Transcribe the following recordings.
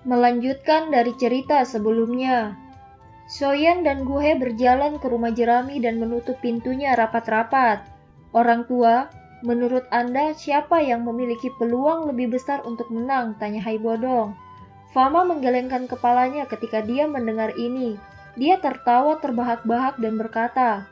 Melanjutkan dari cerita sebelumnya, Soyan dan Guhe berjalan ke rumah jerami dan menutup pintunya rapat-rapat. Orang tua, menurut Anda siapa yang memiliki peluang lebih besar untuk menang? Tanya Hai Bodong. Fama menggelengkan kepalanya ketika dia mendengar ini. Dia tertawa terbahak-bahak dan berkata,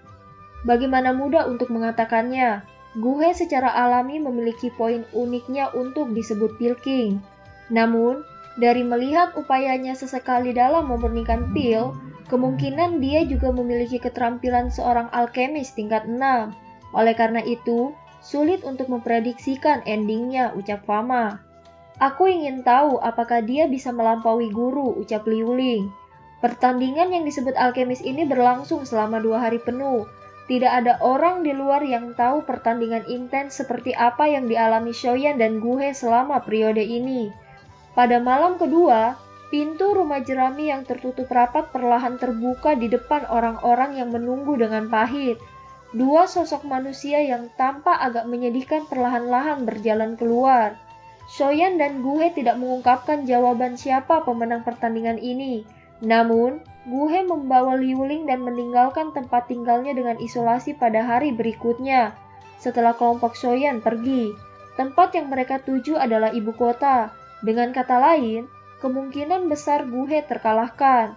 bagaimana mudah untuk mengatakannya. Guhe secara alami memiliki poin uniknya untuk disebut Pilking. Namun, dari melihat upayanya sesekali dalam memurnikan pil, kemungkinan dia juga memiliki keterampilan seorang alkemis tingkat 6. Oleh karena itu, sulit untuk memprediksikan endingnya, ucap Fama. Aku ingin tahu apakah dia bisa melampaui guru, ucap Liuling. Pertandingan yang disebut alkemis ini berlangsung selama 2 hari penuh. Tidak ada orang di luar yang tahu pertandingan intens seperti apa yang dialami Shoyan dan Guhe selama periode ini. Pada malam kedua, pintu rumah jerami yang tertutup rapat perlahan terbuka di depan orang-orang yang menunggu dengan pahit. Dua sosok manusia yang tampak agak menyedihkan perlahan-lahan berjalan keluar. Shoyan dan Guhe tidak mengungkapkan jawaban siapa pemenang pertandingan ini. Namun, Guhe membawa Liuling dan meninggalkan tempat tinggalnya dengan isolasi pada hari berikutnya. Setelah kelompok Shoyan pergi, tempat yang mereka tuju adalah ibu kota. Dengan kata lain, kemungkinan besar Guhe terkalahkan.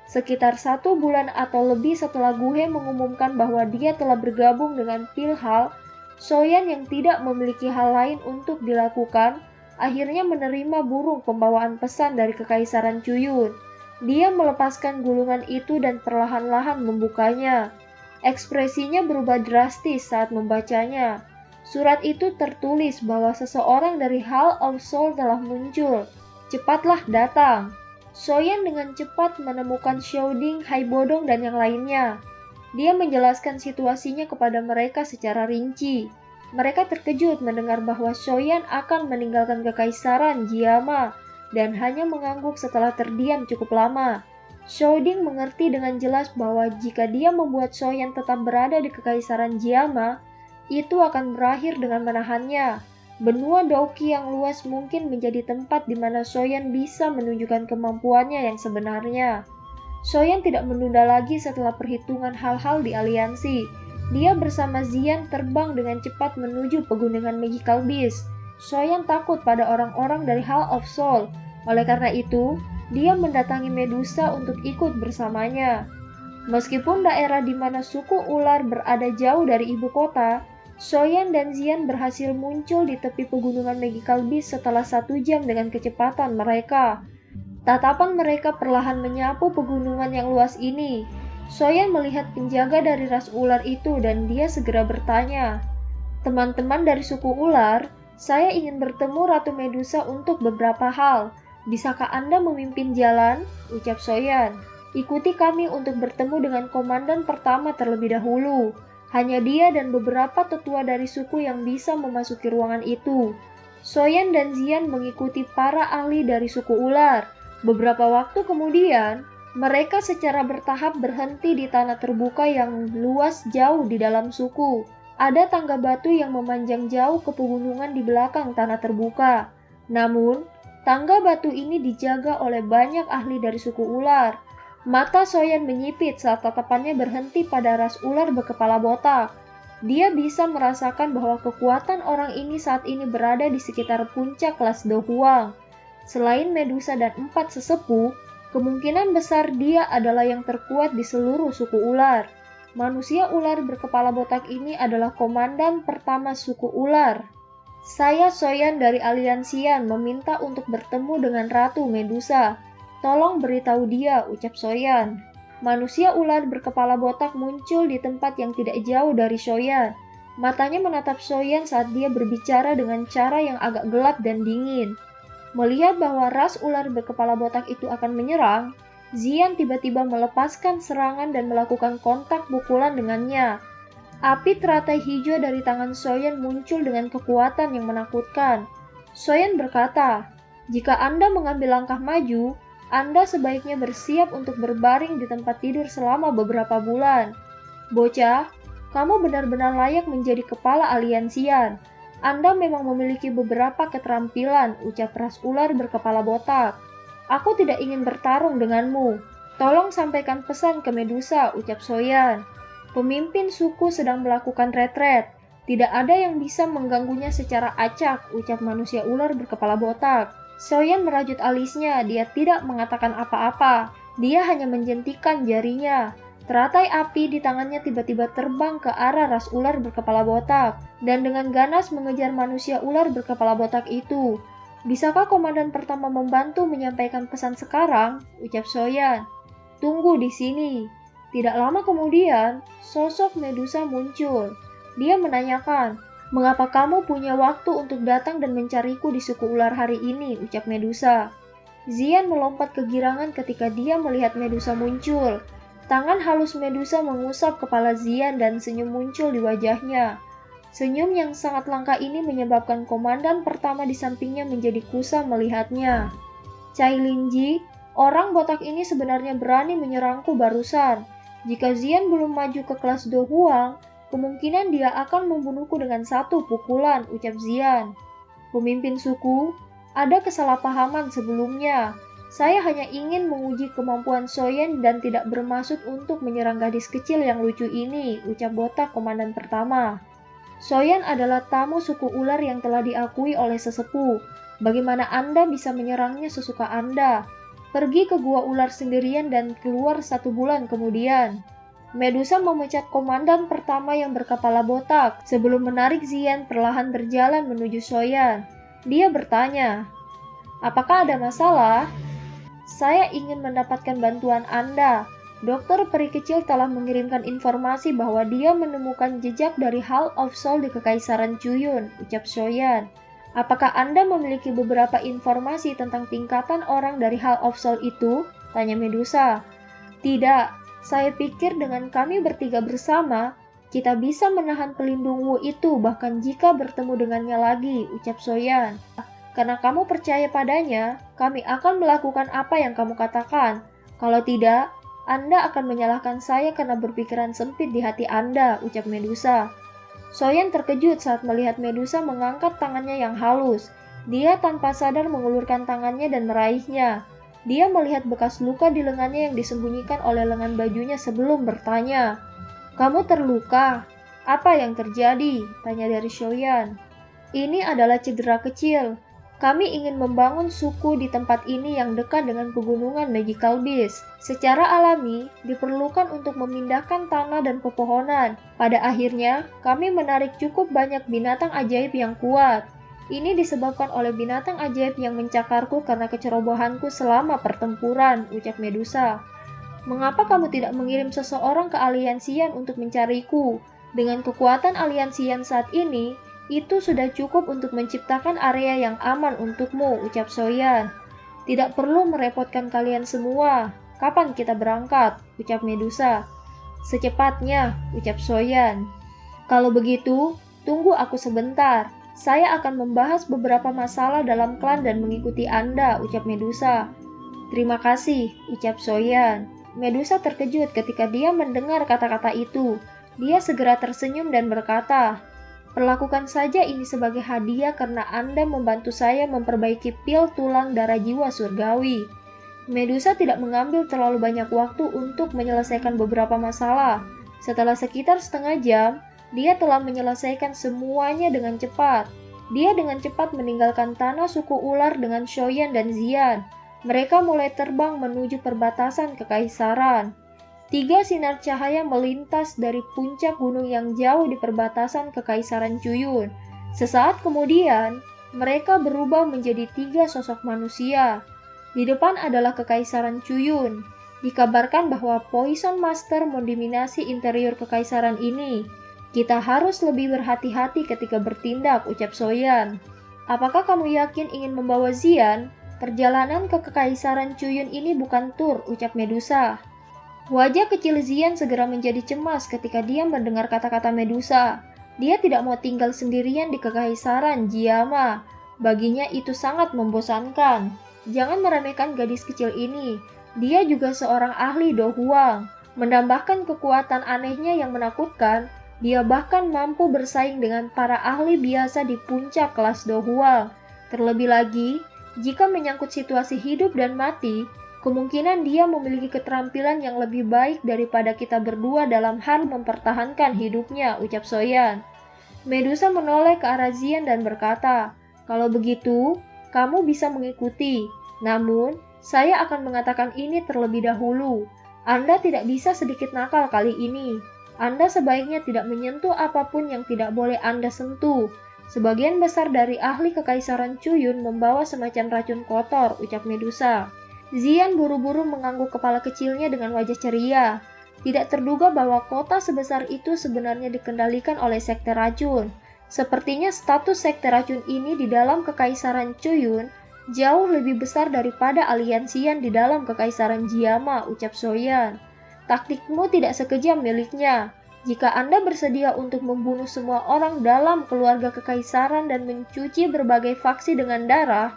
Sekitar 1 bulan atau lebih setelah Guhe mengumumkan bahwa dia telah bergabung dengan Pilhal, Shoyan yang tidak memiliki hal lain untuk dilakukan, akhirnya menerima burung pembawaan pesan dari Kekaisaran Cuyun. Dia melepaskan gulungan itu dan perlahan-lahan membukanya. Ekspresinya berubah drastis saat membacanya. Surat itu tertulis bahwa seseorang dari Hall of Soul telah muncul. Cepatlah datang. Shoyan dengan cepat menemukan Shouding, Hai Bodong, dan yang lainnya. Dia menjelaskan situasinya kepada mereka secara rinci. Mereka terkejut mendengar bahwa Shoyan akan meninggalkan Kekaisaran Jiama dan hanya mengangguk setelah terdiam cukup lama. Shouding mengerti dengan jelas bahwa jika dia membuat Shoyan tetap berada di Kekaisaran Jiama, itu akan berakhir dengan menahannya. Benua Dauki yang luas mungkin menjadi tempat di mana Shoyan bisa menunjukkan kemampuannya yang sebenarnya. Shoyan tidak menunda lagi setelah perhitungan hal-hal di aliansi. Dia bersama Zian terbang dengan cepat menuju pegunungan Magical Beast. Shoyan takut pada orang-orang dari Hall of Soul. Oleh karena itu, dia mendatangi Medusa untuk ikut bersamanya. Meskipun daerah di mana suku ular berada jauh dari ibu kota, Shoyan dan Zian berhasil muncul di tepi pegunungan Magical Beast setelah 1 jam dengan kecepatan mereka. Tatapan mereka perlahan menyapu pegunungan yang luas ini. Shoyan melihat penjaga dari ras ular itu dan dia segera bertanya, teman-teman dari suku ular, saya ingin bertemu Ratu Medusa untuk beberapa hal. Bisakah Anda memimpin jalan? Ucap Shoyan. Ikuti kami untuk bertemu dengan komandan pertama terlebih dahulu. Hanya dia dan beberapa tetua dari suku yang bisa memasuki ruangan itu. Shoyan dan Zian mengikuti para ahli dari suku ular. Beberapa waktu kemudian, mereka secara bertahap berhenti di tanah terbuka yang luas jauh di dalam suku. Ada tangga batu yang memanjang jauh ke pegunungan di belakang tanah terbuka. Namun, tangga batu ini dijaga oleh banyak ahli dari suku ular. Mata Shoyan menyipit saat tatapannya berhenti pada ras ular berkepala botak. Dia bisa merasakan bahwa kekuatan orang ini saat ini berada di sekitar puncak kelas Do Huang. Selain Medusa dan 4 sesepuh, kemungkinan besar dia adalah yang terkuat di seluruh suku ular. Manusia ular berkepala botak ini adalah komandan pertama suku ular. Saya Shoyan dari Aliansian meminta untuk bertemu dengan Ratu Medusa. Tolong beritahu dia, ucap Shoyan. Manusia ular berkepala botak muncul di tempat yang tidak jauh dari Shoyan. Matanya menatap Shoyan saat dia berbicara dengan cara yang agak gelap dan dingin. Melihat bahwa ras ular berkepala botak itu akan menyerang, Zian tiba-tiba melepaskan serangan dan melakukan kontak pukulan dengannya. Api teratai hijau dari tangan Shoyan muncul dengan kekuatan yang menakutkan. Shoyan berkata, jika Anda mengambil langkah maju, Anda sebaiknya bersiap untuk berbaring di tempat tidur selama beberapa bulan. Bocah, kamu benar-benar layak menjadi kepala Aliansian. Anda memang memiliki beberapa keterampilan, ucap ras ular berkepala botak. Aku tidak ingin bertarung denganmu. Tolong sampaikan pesan ke Medusa, ucap Soyan. Pemimpin suku sedang melakukan retret. Tidak ada yang bisa mengganggunya secara acak, ucap manusia ular berkepala botak. Soyan merajut alisnya, dia tidak mengatakan apa-apa. Dia hanya menjentikan jarinya. Teratai api di tangannya tiba-tiba terbang ke arah ras ular berkepala botak, dan dengan ganas mengejar manusia ular berkepala botak itu. Bisakah komandan pertama membantu menyampaikan pesan sekarang? Ucap Soyan. Tunggu di sini. Tidak lama kemudian, sosok Medusa muncul. Dia menanyakan, mengapa kamu punya waktu untuk datang dan mencariku di suku ular hari ini? Ucap Medusa. Zian melompat kegirangan ketika dia melihat Medusa muncul. Tangan halus Medusa mengusap kepala Zian dan senyum muncul di wajahnya. Senyum yang sangat langka ini menyebabkan komandan pertama di sampingnya menjadi kusam melihatnya. Cai Linji, orang botak ini sebenarnya berani menyerangku barusan. Jika Zian belum maju ke kelas Do Huang, kemungkinan dia akan membunuhku dengan satu pukulan, ucap Zian. Pemimpin suku, ada kesalahpahaman sebelumnya. Saya hanya ingin menguji kemampuan Soyan dan tidak bermaksud untuk menyerang gadis kecil yang lucu ini, ucap botak komandan pertama. Soyan adalah tamu suku ular yang telah diakui oleh sesepuh. Bagaimana Anda bisa menyerangnya sesuka Anda? Pergi ke gua ular sendirian dan keluar 1 bulan kemudian. Medusa memecat komandan pertama yang berkepala botak sebelum menarik Zian perlahan berjalan menuju Soyan. Dia bertanya, apakah ada masalah? Saya ingin mendapatkan bantuan Anda. Dokter peri kecil telah mengirimkan informasi bahwa dia menemukan jejak dari Hall of Soul di Kekaisaran Cuyun, ucap Soyan. Apakah Anda memiliki beberapa informasi tentang tingkatan orang dari Hall of Soul itu? Tanya Medusa. Tidak, saya pikir dengan kami bertiga bersama, kita bisa menahan pelindungmu itu bahkan jika bertemu dengannya lagi, ucap Soyan. Karena kamu percaya padanya, kami akan melakukan apa yang kamu katakan. Kalau tidak, Anda akan menyalahkan saya karena berpikiran sempit di hati Anda, ucap Medusa. Soyan terkejut saat melihat Medusa mengangkat tangannya yang halus. Dia tanpa sadar mengulurkan tangannya dan meraihnya. Dia melihat bekas luka di lengannya yang disembunyikan oleh lengan bajunya sebelum bertanya, "Kamu terluka? Apa yang terjadi?" tanya dari Soyan. "Ini adalah cedera kecil. Kami ingin membangun suku di tempat ini yang dekat dengan pegunungan Magical Beast. Secara alami, diperlukan untuk memindahkan tanah dan pepohonan. Pada akhirnya, kami menarik cukup banyak binatang ajaib yang kuat. Ini disebabkan oleh binatang ajaib yang mencakarku karena kecerobohanku selama pertempuran," ucap Medusa. "Mengapa kamu tidak mengirim seseorang ke aliansian untuk mencariku? Dengan kekuatan aliansian saat ini, itu sudah cukup untuk menciptakan area yang aman untukmu," ucap Soyan. "Tidak perlu merepotkan kalian semua. Kapan kita berangkat?" ucap Medusa. "Secepatnya," ucap Soyan. "Kalau begitu, tunggu aku sebentar. Saya akan membahas beberapa masalah dalam klan dan mengikuti Anda," ucap Medusa. "Terima kasih," ucap Soyan. Medusa terkejut ketika dia mendengar kata-kata itu. Dia segera tersenyum dan berkata, "Perlakukan saja ini sebagai hadiah karena Anda membantu saya memperbaiki pil tulang darah jiwa surgawi." Medusa tidak mengambil terlalu banyak waktu untuk menyelesaikan beberapa masalah. Setelah sekitar setengah jam, dia telah menyelesaikan semuanya dengan cepat. Dia dengan cepat meninggalkan tanah suku ular dengan Soyan dan Zian. Mereka mulai terbang menuju perbatasan kekaisaran. 3 sinar cahaya melintas dari puncak gunung yang jauh di perbatasan Kekaisaran Cuyun. Sesaat kemudian, mereka berubah menjadi 3 sosok manusia. Di depan adalah Kekaisaran Cuyun. Dikabarkan bahwa Poison Master mendominasi interior kekaisaran ini. "Kita harus lebih berhati-hati ketika bertindak," ucap Soyan. "Apakah kamu yakin ingin membawa Zian? Perjalanan ke Kekaisaran Cuyun ini bukan tur," ucap Medusa. Wajah kecil Zian segera menjadi cemas ketika dia mendengar kata-kata Medusa. Dia tidak mau tinggal sendirian di Kekaisaran Jiama. Baginya itu sangat membosankan. Jangan meremehkan gadis kecil ini. Dia juga seorang ahli Do Huang. Menambahkan kekuatan anehnya yang menakutkan, dia bahkan mampu bersaing dengan para ahli biasa di puncak kelas Do Huang. Terlebih lagi, Jika menyangkut situasi hidup dan mati, kemungkinan dia memiliki keterampilan yang lebih baik daripada kita berdua dalam hal mempertahankan hidupnya, ucap Soyan. Medusa menoleh ke arah Zian dan berkata, "Kalau begitu, kamu bisa mengikuti. Namun, saya akan mengatakan ini terlebih dahulu. Anda tidak bisa sedikit nakal kali ini. Anda sebaiknya tidak menyentuh apapun yang tidak boleh Anda sentuh. Sebagian besar dari ahli kekaisaran Cuyun membawa semacam racun kotor," ucap Medusa. Zian buru-buru mengangguk kepala kecilnya dengan wajah ceria. Tidak terduga bahwa kota sebesar itu sebenarnya dikendalikan oleh sekte racun. Sepertinya status sekte racun ini di dalam kekaisaran Cuyun jauh lebih besar daripada aliansian di dalam kekaisaran Jiama, ucap Soyan. "Taktikmu tidak sekejam miliknya. Jika Anda bersedia untuk membunuh semua orang dalam keluarga kekaisaran dan mencuci berbagai faksi dengan darah,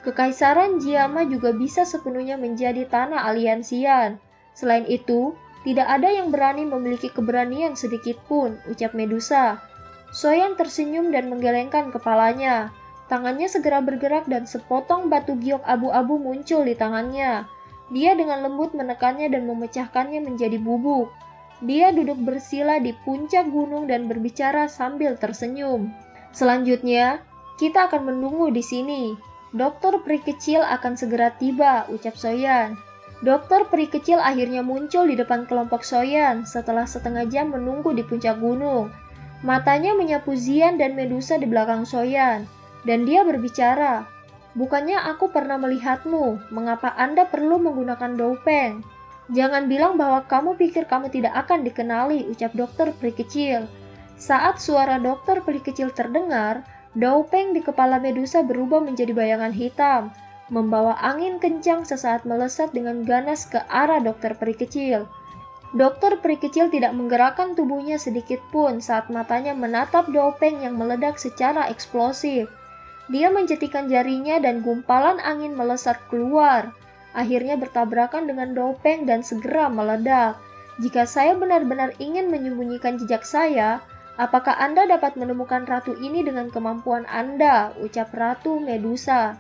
kekaisaran Jiama juga bisa sepenuhnya menjadi tanah aliansian. Selain itu, tidak ada yang berani memiliki keberanian sedikit pun," ucap Medusa. Soyan tersenyum dan menggelengkan kepalanya. Tangannya segera bergerak dan sepotong batu giok abu-abu muncul di tangannya. Dia dengan lembut menekannya dan memecahkannya menjadi bubuk. Dia duduk bersila di puncak gunung dan berbicara sambil tersenyum. "Selanjutnya, kita akan menunggu di sini. Dokter peri kecil akan segera tiba," ucap Soyan. Dokter peri kecil akhirnya muncul di depan kelompok Soyan setelah setengah jam menunggu di puncak gunung. Matanya menyapu Zian dan Medusa di belakang Soyan, dan dia berbicara, "Bukannya aku pernah melihatmu, mengapa Anda perlu menggunakan Doupeng? Jangan bilang bahwa kamu pikir kamu tidak akan dikenali," ucap dokter peri kecil. Saat suara dokter peri kecil terdengar, Doupeng di kepala Medusa berubah menjadi bayangan hitam, membawa angin kencang sesaat melesat dengan ganas ke arah dokter peri kecil. Dokter peri kecil tidak menggerakkan tubuhnya sedikit pun saat matanya menatap Doupeng yang meledak secara eksplosif. Dia mencetikkan jarinya dan gumpalan angin melesat keluar, akhirnya bertabrakan dengan Doupeng dan segera meledak. "Jika saya benar-benar ingin menyembunyikan jejak saya, apakah Anda dapat menemukan ratu ini dengan kemampuan Anda?" ucap Ratu Medusa.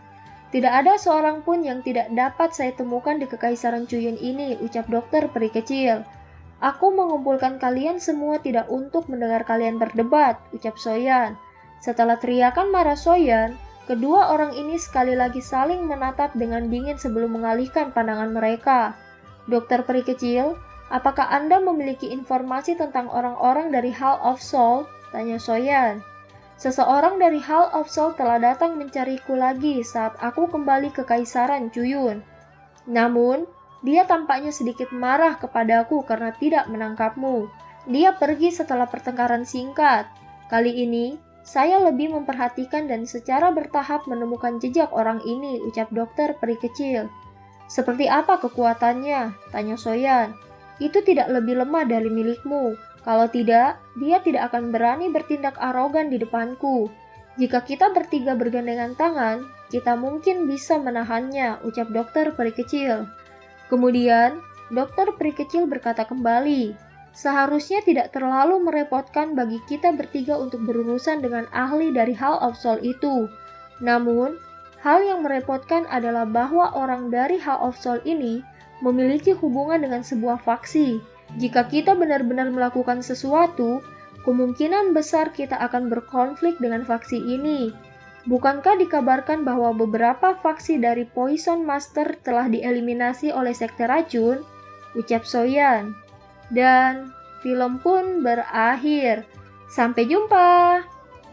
"Tidak ada seorang pun yang tidak dapat saya temukan di kekaisaran Cuyun ini," ucap dokter peri kecil. "Aku mengumpulkan kalian semua tidak untuk mendengar kalian berdebat," ucap Soyan. Setelah teriakan marah Soyan, kedua orang ini sekali lagi saling menatap dengan dingin sebelum mengalihkan pandangan mereka. "Dokter peri kecil, apakah Anda memiliki informasi tentang orang-orang dari Hall of Soul?" tanya Soyan. "Seseorang dari Hall of Soul telah datang mencariku lagi saat aku kembali ke Kaisaran Cuyun. Namun, dia tampaknya sedikit marah kepadaku karena tidak menangkapmu. Dia pergi setelah pertengkaran singkat. Kali ini, saya lebih memperhatikan dan secara bertahap menemukan jejak orang ini," ucap dokter peri kecil. "Seperti apa kekuatannya?" tanya Soyan. "Itu tidak lebih lemah dari milikmu. Kalau tidak, dia tidak akan berani bertindak arogan di depanku. Jika kita bertiga bergandengan tangan, kita mungkin bisa menahannya," ucap dokter peri kecil. Kemudian, dokter peri kecil berkata kembali, "Seharusnya tidak terlalu merepotkan bagi kita bertiga untuk berurusan dengan ahli dari Hall of Soul itu. Namun, hal yang merepotkan adalah bahwa orang dari Hall of Soul ini memiliki hubungan dengan sebuah faksi. Jika kita benar-benar melakukan sesuatu, kemungkinan besar kita akan berkonflik dengan faksi ini. Bukankah dikabarkan bahwa beberapa faksi dari Poison Master telah dieliminasi oleh sekte racun?" ucap Soyan. Dan film pun berakhir. Sampai jumpa!